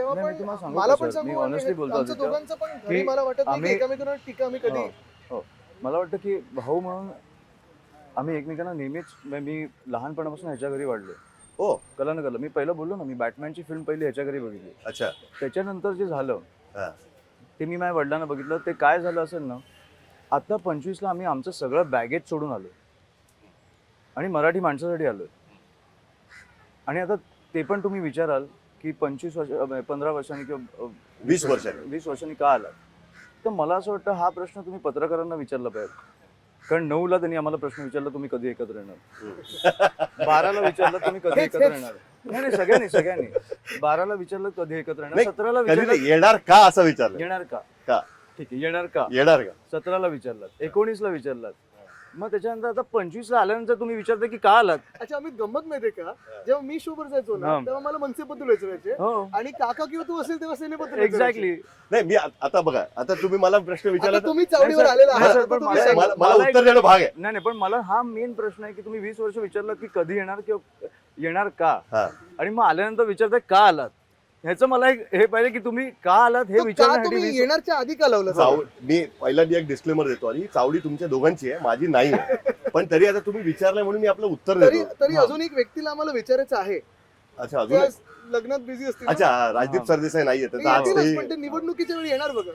तेव्हा नाही, मी पण तुम्हाला सांगू मला का पण सर, मी सांगू honestly बोलतो आमचं आदित्य, दोघांचं पण की घरी मला वाटत नाही की आम्ही- एकामेकांवर टीका आम्ही कधी हो. मला वाटतं की भाऊ म्हणून आम्ही एकमेकांना नेहमीच मी लहानपणापासून ह्याच्या घरी वाढलो. हो. कळलं ना. मी पहिलं बोललो ना, मी बॅटमॅनची फिल्म पहिली ह्याच्या घरी बघितली. अच्छा. त्याच्यानंतर जे झालं हा. ते मी माझ्या वडिलांना बघितलं. ते काय झालं असेल ना, आता 25ला आम्ही आमचं सगळं बॅगेज सोडून आलो आणि मराठी माणसासाठी आलोय. आणि आता ते पण तुम्ही विचाराल की 15 वर्षांनी किंवा 20 वर्षांनी 20 वर्षांनी का आलात, तर मला असं वाटतं हा प्रश्न तुम्ही पत्रकारांना विचारला पाहिजे. कारण 9ला त्यांनी आम्हाला प्रश्न विचारला, तुम्ही कधी एकत्र येणार. 12ला विचारलं, तुम्ही कधी एकत्र येणार. नाही सगळ्यांनी 12ला विचारलं कधी एकत्र येणार, 17ला कधी विचारलं नाही, येणार का असं विचारलं. येणार का, का ठीक आहे येणार का, येणार का 17ला विचारलात, 19ला विचारलात. मग त्याच्यानंतर आता 25ला आल्यानंतर तुम्ही विचारता की का आलात. अच्छा आम्ही गंमत माहितीये का, जेव्हा मी शोवर जायचो ना हा. तेव्हा मला मनसेबद्दल विचारायचे हो आणि काका किंवा तू असेल तेव्हा सेनेबद्दल एक्झॅक्टली. नाही मी आता बघा, आता तुम्ही मला प्रश्न विचारला तर तुम्ही चावडीवर नाही, आलेला नाही, आहात सर, आता पण तुम्ही मला- सांगा. मला उत्तर देणं भाग आहे. नाही पण मला हा मेन प्रश्न आहे की तुम्ही 20 वर्ष विचारलात की कधी येणार किंवा येणार का, हा. आणि मग आल्यानंतर विचारताय का आलात. ह्याचं मला एक हे पाहिजे की तुम्ही का आलात हे तो का विचारण्यासाठी तुम्ही 20 येणारच्या आधी का लावलं मी पहिल्यांदा एक डिस्क्लेमर देतो, आणि चावडी तुमच्या दोघांची आहे, माझी नाही आहे. पण तरी आता तुम्ही विचारलंय म्हणून मी आपलं उत्तर तरी देतो. तरी हा. अजून एक व्यक्तीला आम्हाला विचारायचं आहे. अच्छा, ते अजून आज लग्नात बिझी असतील ना. अच्छा, राजदीप हा. सरदेसाई नाहीये ते त्याचा आज येतीलच, तेही- पण ते निवडणुकीच्या वेळी येणार बघा.